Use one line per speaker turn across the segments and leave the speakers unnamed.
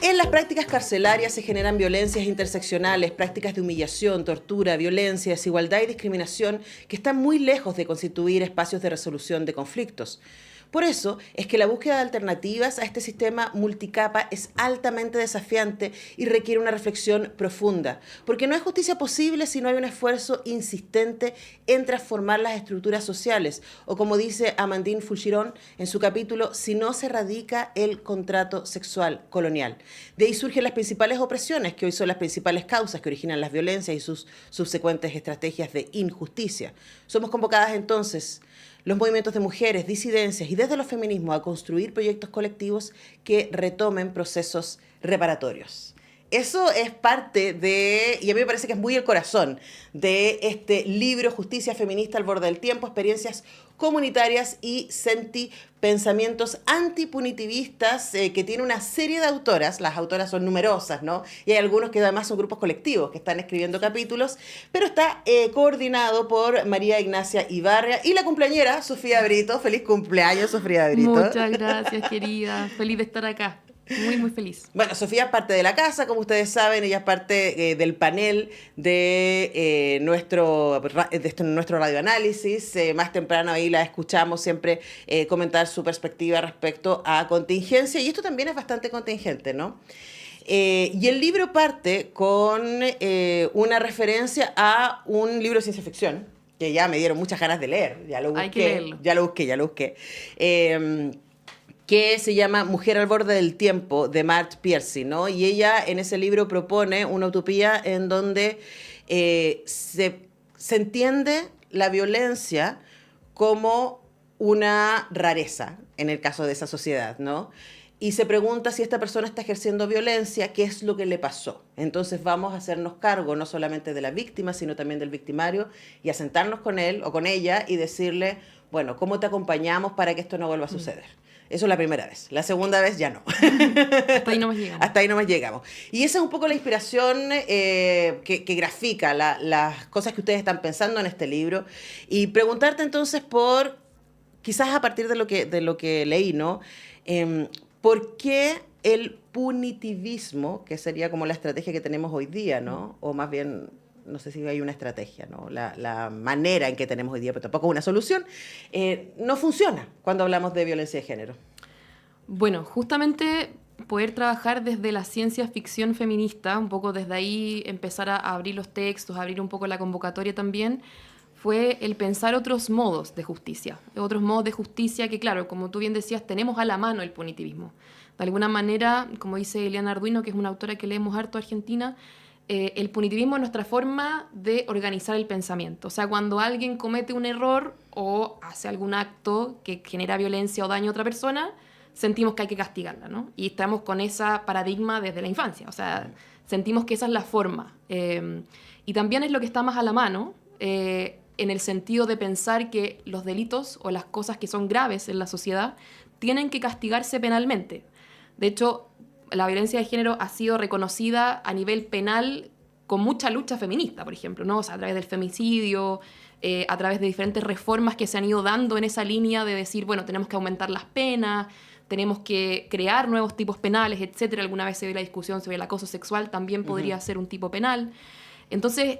En las prácticas carcelarias se generan violencias interseccionales, prácticas de humillación, tortura, violencia, desigualdad y discriminación que están muy lejos de constituir espacios de resolución de conflictos. Por eso es que la búsqueda de alternativas a este sistema multicapa es altamente desafiante y requiere una reflexión profunda, porque no hay justicia posible si no hay un esfuerzo insistente en transformar las estructuras sociales, o como dice Amandine Fouchiron en su capítulo, si no se erradica el contrato sexual colonial. De ahí surgen las principales opresiones, que hoy son las principales causas que originan las violencias y sus subsecuentes estrategias de injusticia. Somos convocadas entonces los movimientos de mujeres, disidencias y desde los feminismos a construir proyectos colectivos que retomen procesos reparatorios. Eso es parte de, y a mí me parece que es muy el corazón de este libro Justicia Feminista al Borde del Tiempo, experiencias comunitarias y pensamientos antipunitivistas, que tiene una serie de autoras. Las autoras son numerosas, ¿no? Y hay algunos que además son grupos colectivos que están escribiendo capítulos, pero está coordinado por María Ignacia Ibarra y la cumpleañera Sofía Brito. Feliz cumpleaños, Sofía Brito.
Muchas gracias, querida. Feliz de estar acá. Muy, muy feliz.
Bueno, Sofía es parte de la casa, como ustedes saben, ella es parte del panel de nuestro radioanálisis. Más temprano ahí la escuchamos siempre comentar su perspectiva respecto a contingencia, y esto también es bastante contingente, ¿no? Y el libro parte con una referencia a un libro de ciencia ficción, que ya me dieron muchas ganas de leer, ya lo busqué.
Hay que leerlo.
Ya lo busqué. Que se llama Mujer al borde del tiempo, de Marthe Piercy, ¿no? Y ella en ese libro propone una utopía en donde se entiende la violencia como una rareza, en el caso de esa sociedad, ¿no? Y se pregunta si esta persona está ejerciendo violencia, qué es lo que le pasó. Entonces vamos a hacernos cargo no solamente de la víctima, sino también del victimario, y a sentarnos con él o con ella y decirle, bueno, ¿cómo te acompañamos para que esto no vuelva a suceder? Eso es la primera vez. La segunda vez ya no.
Hasta ahí nomás llegamos.
Hasta ahí nomás llegamos. Y esa es un poco la inspiración que grafica las cosas que ustedes están pensando en este libro. Y preguntarte entonces por, quizás a partir de lo que leí, ¿no? ¿Por qué el punitivismo, que sería como la estrategia que tenemos hoy día, ¿no? O más bien, no sé si hay una estrategia, ¿no? La manera en que tenemos hoy día, pero tampoco una solución, no funciona cuando hablamos de violencia de género.
Bueno, justamente poder trabajar desde la ciencia ficción feminista, un poco desde ahí empezar a abrir los textos, abrir un poco la convocatoria también, fue el pensar otros modos de justicia que, claro, como tú bien decías, tenemos a la mano el punitivismo. De alguna manera, como dice Eliana Arduino, que es una autora que leemos harto argentina, el punitivismo es nuestra forma de organizar el pensamiento. O sea, cuando alguien comete un error o hace algún acto que genera violencia o daño a otra persona, sentimos que hay que castigarla, ¿no? Y estamos con ese paradigma desde la infancia. O sea, sentimos que esa es la forma. Y también es lo que está más a la mano, en el sentido de pensar que los delitos o las cosas que son graves en la sociedad tienen que castigarse penalmente. De hecho, la violencia de género ha sido reconocida a nivel penal con mucha lucha feminista, por ejemplo, ¿no? O sea, a través del femicidio, a través de diferentes reformas que se han ido dando en esa línea de decir, bueno, tenemos que aumentar las penas, tenemos que crear nuevos tipos penales, etcétera. Alguna vez se dio la discusión sobre el acoso sexual, también podría ser un tipo penal. Entonces,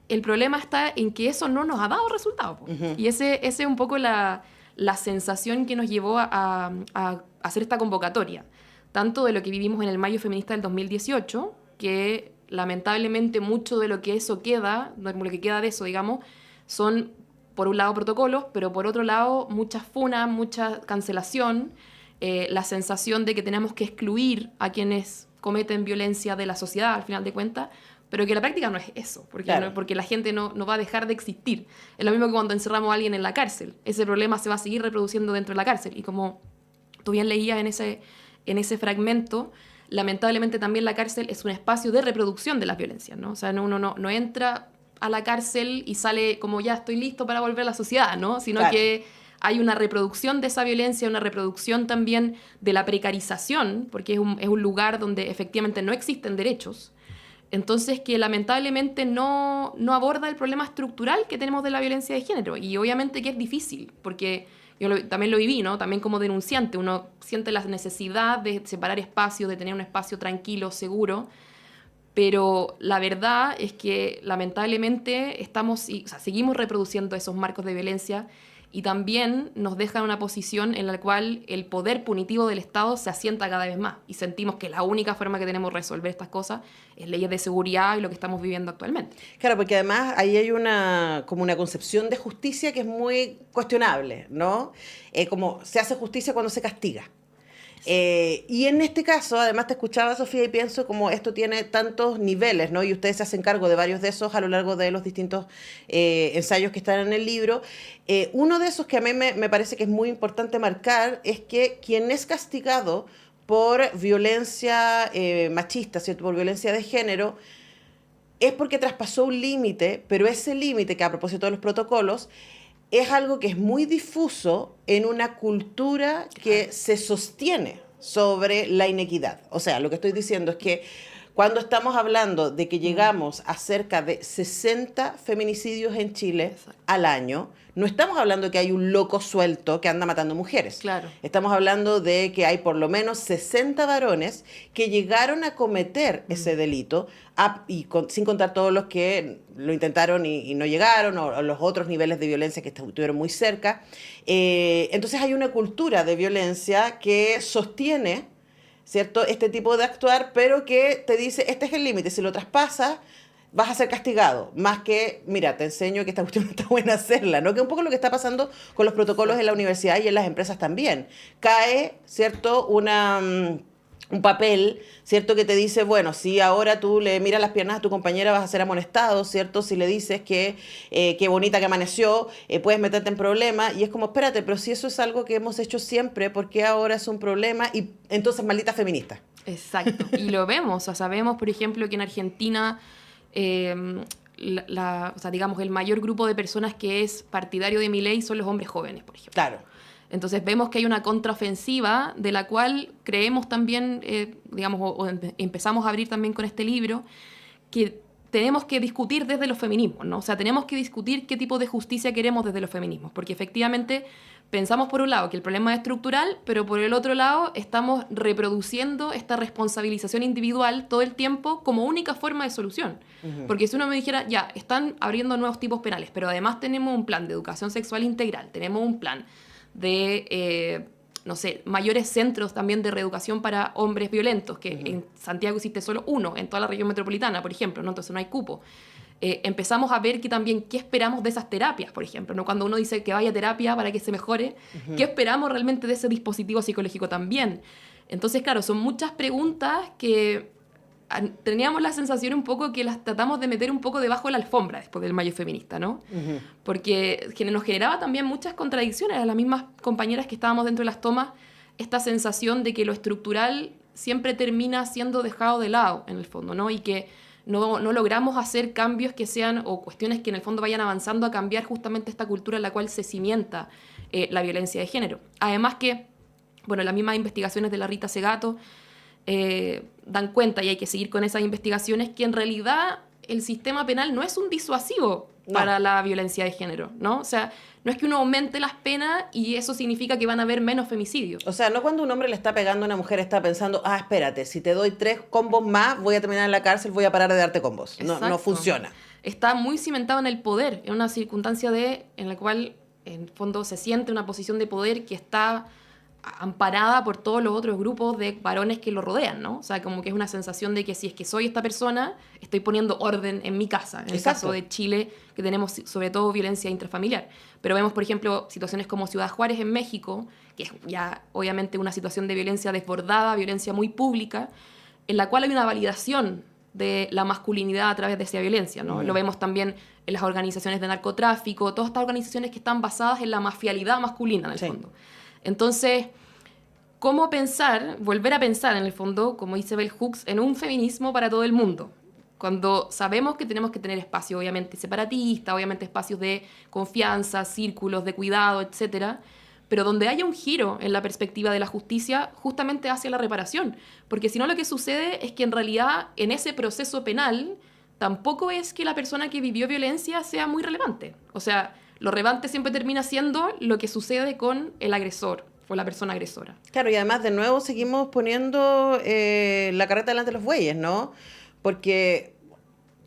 el problema está en que eso no nos ha dado resultados. Y ese es un poco la sensación que nos llevó a hacer esta convocatoria. Tanto de lo que vivimos en el Mayo Feminista del 2018, que lamentablemente mucho de lo que eso queda, lo que queda de eso, digamos, son, por un lado, protocolos, pero por otro lado, muchas funas, mucha cancelación, la sensación de que tenemos que excluir a quienes cometen violencia de la sociedad, al final de cuentas, pero que la práctica no es eso, porque,
claro.
Porque la gente no va a dejar de existir. Es lo mismo que cuando encerramos a alguien en la cárcel. Ese problema se va a seguir reproduciendo dentro de la cárcel. Y como tú bien leías en ese fragmento, lamentablemente también la cárcel es un espacio de reproducción de las violencias, ¿no? O sea, uno no entra a la cárcel y sale como ya estoy listo para volver a la sociedad, ¿no? Sino claro, que hay una reproducción de esa violencia, una reproducción también de la precarización, porque es un lugar donde efectivamente no existen derechos. Entonces, que lamentablemente no aborda el problema estructural que tenemos de la violencia de género. Y obviamente que es difícil, porque también lo viví, ¿no? También como denunciante, uno siente la necesidad de separar espacios, de tener un espacio tranquilo, seguro, pero la verdad es que lamentablemente seguimos reproduciendo esos marcos de violencia y también nos deja en una posición en la cual el poder punitivo del Estado se asienta cada vez más y sentimos que la única forma que tenemos de resolver estas cosas es leyes de seguridad y lo que estamos viviendo actualmente.
Claro, porque además ahí hay como una concepción de justicia que es muy cuestionable, ¿no? Como se hace justicia cuando se castiga. Y en este caso, además te escuchaba, Sofía, y pienso como esto tiene tantos niveles, ¿no? Y ustedes se hacen cargo de varios de esos a lo largo de los distintos ensayos que están en el libro. Uno de esos que a mí me parece que es muy importante marcar es que quien es castigado por violencia machista, ¿cierto? Por violencia de género, es porque traspasó un límite, pero ese límite, que a propósito de los protocolos, es algo que es muy difuso en una cultura que se sostiene sobre la inequidad. O sea, lo que estoy diciendo es que cuando estamos hablando de que llegamos a cerca de 60 feminicidios en Chile al año, no estamos hablando de que hay un loco suelto que anda matando mujeres.
Claro.
Estamos hablando de que hay por lo menos 60 varones que llegaron a cometer ese delito, sin contar todos los que lo intentaron y no llegaron, o los otros niveles de violencia que estuvieron muy cerca. Entonces hay una cultura de violencia que sostiene, ¿cierto?, este tipo de actuar, pero que te dice, este es el límite, si lo traspasas, vas a ser castigado, más que, mira, te enseño que esta cuestión no está buena hacerla, ¿no? Que es un poco lo que está pasando con los protocolos en la universidad y en las empresas también. Cae, ¿cierto?, un papel, ¿cierto?, que te dice, bueno, si ahora tú le miras las piernas a tu compañera vas a ser amonestado, ¿cierto? Si le dices que qué bonita que amaneció, puedes meterte en problemas. Y es como, espérate, pero si eso es algo que hemos hecho siempre, ¿por qué ahora es un problema? Y entonces, maldita feminista.
Exacto. Y lo vemos. O sea, sabemos, por ejemplo, que en Argentina, o sea, digamos, el mayor grupo de personas que es partidario de Milei son los hombres jóvenes, por ejemplo.
Claro.
Entonces vemos que hay una contraofensiva de la cual creemos también, digamos, empezamos a abrir también con este libro, que tenemos que discutir desde los feminismos, ¿no? O sea, tenemos que discutir qué tipo de justicia queremos desde los feminismos, porque efectivamente pensamos por un lado que el problema es estructural, pero por el otro lado estamos reproduciendo esta responsabilización individual todo el tiempo como única forma de solución. Porque si uno me dijera, ya, están abriendo nuevos tipos penales, pero además tenemos un plan de educación sexual integral, tenemos un plan de, no sé, mayores centros también de reeducación para hombres violentos, que en Santiago existe solo uno, en toda la región metropolitana, por ejemplo, ¿no? Entonces no hay cupo. Empezamos a ver que también qué esperamos de esas terapias, por ejemplo, ¿no? Cuando uno dice que vaya a terapia para que se mejore, ¿qué esperamos realmente de ese dispositivo psicológico también? Entonces, claro, son muchas preguntas que teníamos la sensación un poco que las tratamos de meter un poco debajo de la alfombra después del mayo feminista, ¿no? Porque nos generaba también muchas contradicciones a las mismas compañeras que estábamos dentro de las tomas, esta sensación de que lo estructural siempre termina siendo dejado de lado, en el fondo, ¿no? Y que no logramos hacer cambios que sean, o cuestiones que en el fondo vayan avanzando a cambiar justamente esta cultura en la cual se cimienta la violencia de género. Además que, bueno, las mismas investigaciones de la Rita Segato dan cuenta, y hay que seguir con esas investigaciones, que en realidad el sistema penal no es un disuasivo para la violencia de género, ¿no? O sea, no es que uno aumente las penas y eso significa que van a haber menos femicidios.
O sea, no cuando un hombre le está pegando a una mujer está pensando, espérate, si te doy 3 combos más, voy a terminar en la cárcel, voy a parar de darte combos. No funciona.
Está muy cimentado en el poder, en una circunstancia en la cual, en el fondo, se siente una posición de poder que está amparada por todos los otros grupos de varones que lo rodean, ¿no? O sea, como que es una sensación de que si es que soy esta persona, estoy poniendo orden en mi casa. En el caso de Chile, que tenemos sobre todo violencia intrafamiliar. Pero vemos, por ejemplo, situaciones como Ciudad Juárez en México, que es ya obviamente una situación de violencia desbordada, violencia muy pública, en la cual hay una validación de la masculinidad a través de esa violencia, ¿no? Lo vemos también en las organizaciones de narcotráfico, todas estas organizaciones que están basadas en la mafialidad masculina, en el fondo. Entonces, ¿cómo volver a pensar, en el fondo, como dice Bell Hooks, en un feminismo para todo el mundo? Cuando sabemos que tenemos que tener espacios, obviamente, separatistas, obviamente espacios de confianza, círculos de cuidado, etcétera, pero donde haya un giro en la perspectiva de la justicia justamente hacia la reparación. Porque si no, lo que sucede es que en realidad en ese proceso penal tampoco es que la persona que vivió violencia sea muy relevante. O sea, lo relevante siempre termina siendo lo que sucede con el agresor o la persona agresora.
Claro, y además de nuevo seguimos poniendo la carreta delante de los bueyes, ¿no? Porque,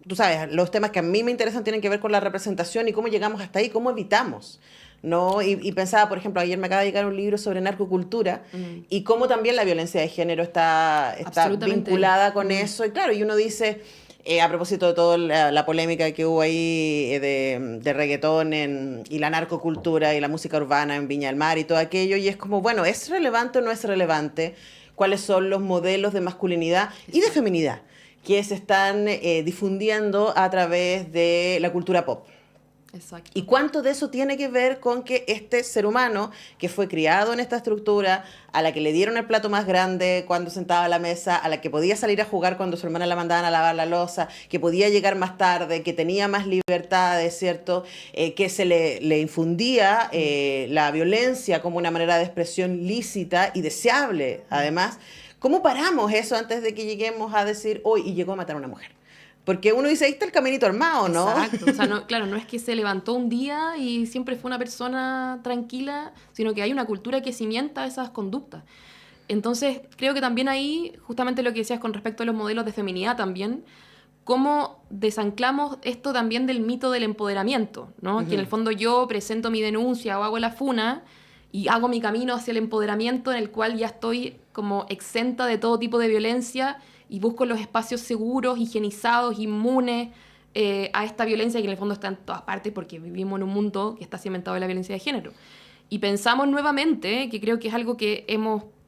tú sabes, los temas que a mí me interesan tienen que ver con la representación y cómo llegamos hasta ahí, cómo evitamos, ¿no? Y pensaba, por ejemplo, ayer me acaba de llegar un libro sobre narcocultura y cómo también la violencia de género está vinculada con eso. Y claro, y uno dice, a propósito de toda la polémica que hubo ahí de reggaetón y la narcocultura y la música urbana en Viña del Mar y todo aquello, y es como, bueno, ¿es relevante o no es relevante? ¿Cuáles son los modelos de masculinidad y de feminidad que se están difundiendo a través de la cultura pop?
Exacto.
¿Y cuánto de eso tiene que ver con que este ser humano que fue criado en esta estructura, a la que le dieron el plato más grande cuando sentaba a la mesa, a la que podía salir a jugar cuando su hermana la mandaban a lavar la loza, que podía llegar más tarde, que tenía más libertades, ¿cierto? Que se le infundía la violencia como una manera de expresión lícita y deseable, además? ¿Cómo paramos eso antes de que lleguemos a decir, hoy y llegó a matar a una mujer? Porque uno dice, ahí está el caminito armado, ¿no?
Exacto. O sea, no, claro, no es que se levantó un día y siempre fue una persona tranquila, sino que hay una cultura que cimienta esas conductas. Entonces, creo que también ahí, justamente lo que decías con respecto a los modelos de feminidad también, cómo desanclamos esto también del mito del empoderamiento, ¿no? Que en el fondo yo presento mi denuncia o hago la funa y hago mi camino hacia el empoderamiento en el cual ya estoy como exenta de todo tipo de violencia y busco los espacios seguros, higienizados, inmunes a esta violencia que en el fondo está en todas partes porque vivimos en un mundo que está cimentado en la violencia de género. Y pensamos nuevamente, que creo que es algo que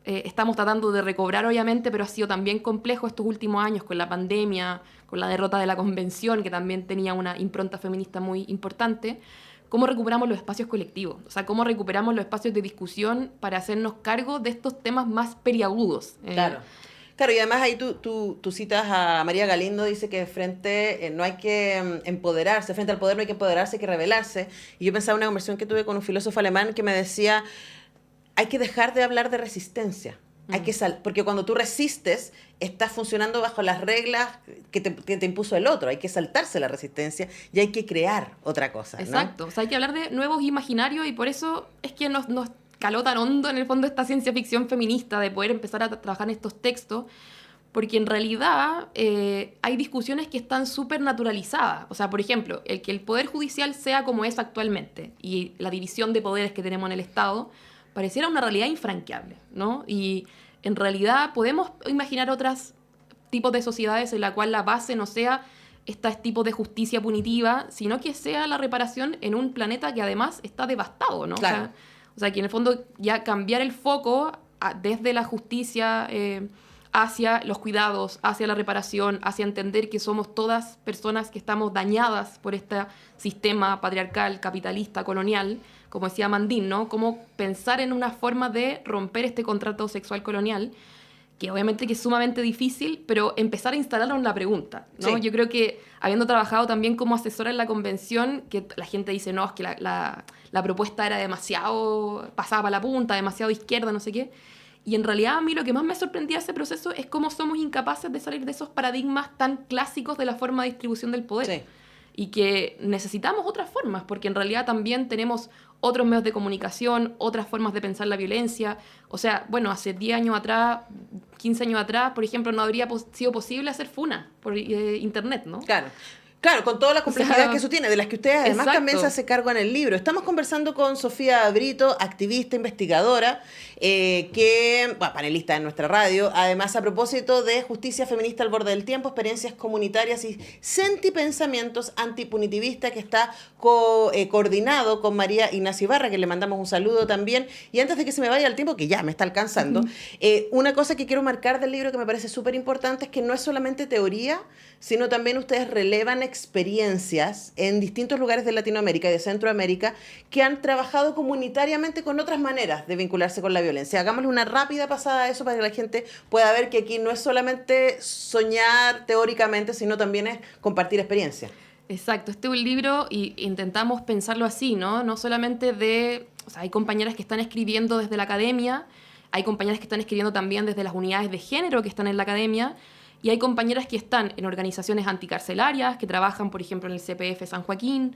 estamos tratando de recobrar obviamente, pero ha sido también complejo estos últimos años con la pandemia, con la derrota de la convención, que también tenía una impronta feminista muy importante. ¿Cómo recuperamos los espacios colectivos? O sea, ¿cómo recuperamos los espacios de discusión para hacernos cargo de estos temas más periagudos?
Claro. Claro, y además ahí tú citas a María Galindo, dice que no hay que empoderarse, frente al poder no hay que empoderarse, hay que rebelarse. Y yo pensaba en una conversación que tuve con un filósofo alemán que me decía, hay que dejar de hablar de resistencia. Porque cuando tú resistes, estás funcionando bajo las reglas que te impuso el otro. Hay que saltarse la resistencia y hay que crear otra cosa, ¿no?
Exacto. O sea, hay que hablar de nuevos imaginarios y por eso es que nos caló tan hondo en el fondo esta ciencia ficción feminista de poder empezar a trabajar en estos textos, porque en realidad hay discusiones que están súper naturalizadas. O sea, por ejemplo, el que el Poder Judicial sea como es actualmente y la división de poderes que tenemos en el Estado pareciera una realidad infranqueable, ¿no? Y en realidad podemos imaginar otros tipos de sociedades en la cual la base no sea este tipo de justicia punitiva, sino que sea la reparación en un planeta que además está devastado, ¿no?
Claro.
O sea, que en el fondo ya cambiar el foco desde la justicia hacia los cuidados, hacia la reparación, hacia entender que somos todas personas que estamos dañadas por este sistema patriarcal, capitalista, colonial, como decía Mandín, ¿no? Cómo pensar en una forma de romper este contrato sexual colonial, que obviamente que es sumamente difícil, pero empezar a instalarlo en la pregunta, ¿no?
Sí.
Yo creo que habiendo trabajado también como asesora en la convención, que la gente dice, no, es que la propuesta era demasiado, pasaba para la punta, demasiado izquierda, no sé qué. Y en realidad a mí lo que más me sorprendía de ese proceso es cómo somos incapaces de salir de esos paradigmas tan clásicos de la forma de distribución del poder.
Sí.
Y que necesitamos otras formas, porque en realidad también tenemos otros medios de comunicación, otras formas de pensar la violencia. O sea, bueno, hace 10 años atrás, 15 años atrás, por ejemplo, no habría sido posible hacer funa por internet, ¿no?
Claro, con toda la complejidad que eso tiene, de las que ustedes además
Exacto.
también se hace cargo en el libro. Estamos conversando con Sofía Brito, activista, investigadora, panelista en nuestra radio, además a propósito de justicia feminista al borde del tiempo, experiencias comunitarias y sentipensamientos antipunitivistas, que está coordinado con María Ignacia Ibarra, que le mandamos un saludo también. Y antes de que se me vaya el tiempo, que ya me está alcanzando, una cosa que quiero marcar del libro que me parece súper importante es que no es solamente teoría, sino también ustedes relevan experiencias en distintos lugares de Latinoamérica y de Centroamérica que han trabajado comunitariamente con otras maneras de vincularse con la violencia. Hagámosle una rápida pasada a eso para que la gente pueda ver que aquí no es solamente soñar teóricamente, sino también es compartir experiencia.
Exacto, este es un libro y intentamos pensarlo así, ¿no? No solamente o sea, hay compañeras que están escribiendo desde la academia, hay compañeras que están escribiendo también desde las unidades de género que están en la academia, Y hay compañeras que están en organizaciones anticarcelarias, que trabajan, por ejemplo, en el CPF San Joaquín,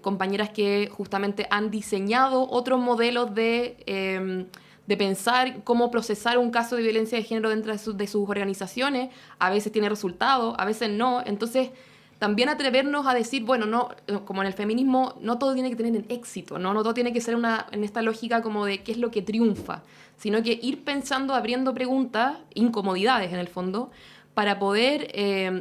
compañeras que justamente han diseñado otros modelos de pensar cómo procesar un caso de violencia de género dentro de sus organizaciones. A veces tiene resultados, a veces no. Entonces, también atrevernos a decir, bueno, no, como en el feminismo, no todo tiene que tener éxito, ¿no? No todo tiene que ser en esta lógica como de qué es lo que triunfa, sino que ir pensando, abriendo preguntas, incomodidades en el fondo, para poder,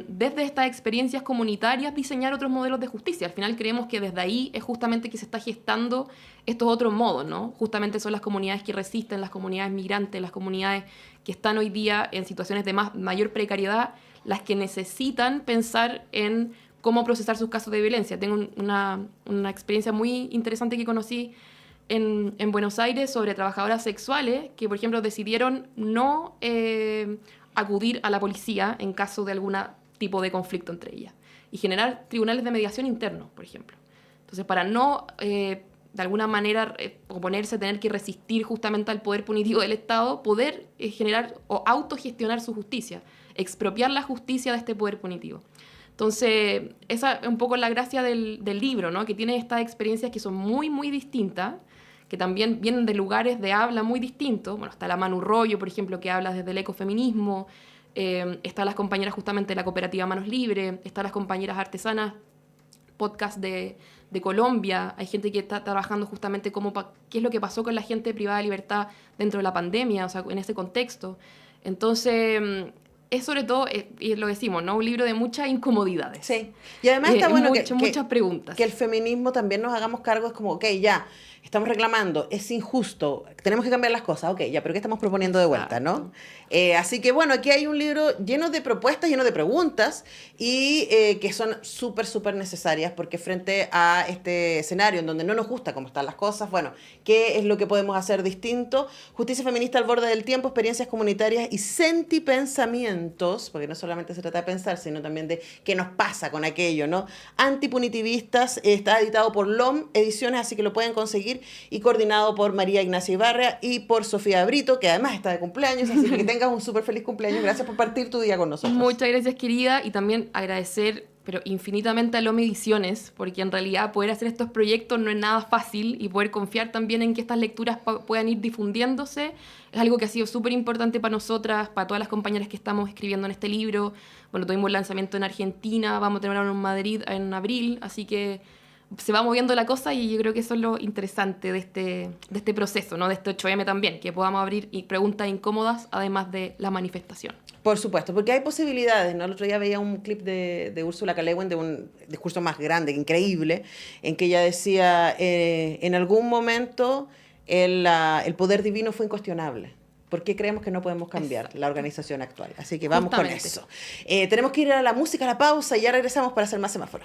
desde estas experiencias comunitarias, diseñar otros modelos de justicia. Al final creemos que desde ahí es justamente que se está gestando estos otros modos, ¿no? Justamente son las comunidades que resisten, las comunidades migrantes, las comunidades que están hoy día en situaciones de mayor precariedad, las que necesitan pensar en cómo procesar sus casos de violencia. Tengo una experiencia muy interesante que conocí en Buenos Aires sobre trabajadoras sexuales que, por ejemplo, decidieron no acudir a la policía en caso de algún tipo de conflicto entre ellas y generar tribunales de mediación internos, por ejemplo. Entonces, para no, de alguna manera, oponerse, tener que resistir justamente al poder punitivo del Estado, poder generar o autogestionar su justicia, expropiar la justicia de este poder punitivo. Entonces, esa es un poco la gracia del libro, ¿no? Que tiene estas experiencias que son muy, muy distintas, que también vienen de lugares de habla muy distintos. Bueno, está la Manu Rollo, por ejemplo, que habla desde el ecofeminismo, están las compañeras justamente de la cooperativa Manos Libres, están las compañeras artesanas, podcast de Colombia, hay gente que está trabajando justamente qué es lo que pasó con la gente privada de libertad dentro de la pandemia, o sea, en ese contexto. Entonces, es sobre todo, y lo decimos, ¿no? Un libro de muchas incomodidades.
Sí, y además está bueno
muchas preguntas.
Que el feminismo también nos hagamos cargo, es como, ok, ya, estamos reclamando, es injusto, tenemos que cambiar las cosas, ok, ya, pero ¿qué estamos proponiendo de vuelta, no? Así que bueno, aquí hay un libro lleno de propuestas, lleno de preguntas, y que son súper, súper necesarias, porque frente a este escenario en donde no nos gusta cómo están las cosas, bueno, ¿qué es lo que podemos hacer distinto? Justicia feminista al borde del tiempo, experiencias comunitarias y sentipensamientos, porque no solamente se trata de pensar, sino también de qué nos pasa con aquello, ¿no? Antipunitivistas, está editado por LOM Ediciones, así que lo pueden conseguir, y coordinado por María Ignacia Ibarra y por Sofía Brito, que además está de cumpleaños, así que tengas un súper feliz cumpleaños. Gracias por partir tu día con nosotros.
Muchas gracias, querida, y también agradecer, pero infinitamente, a LOM Ediciones, porque en realidad poder hacer estos proyectos no es nada fácil, y poder confiar también en que estas lecturas puedan ir difundiéndose es algo que ha sido súper importante para nosotras, para todas las compañeras que estamos escribiendo en este libro. Bueno, tuvimos el lanzamiento en Argentina, vamos a tener uno en Madrid en abril, así que se va moviendo la cosa, y yo creo que eso es lo interesante de este proceso, ¿no? De este 8M también, que podamos abrir preguntas incómodas además de la manifestación.
Por supuesto, porque hay posibilidades, ¿no? El otro día veía un clip de Úrsula K. Le Guin, de un discurso más grande, increíble, en que ella decía, en algún momento el poder divino fue incuestionable. ¿Por qué creemos que no podemos cambiar la organización actual? Así que vamos con eso. Tenemos que ir a la música, a la pausa, y ya regresamos para hacer más semáforo.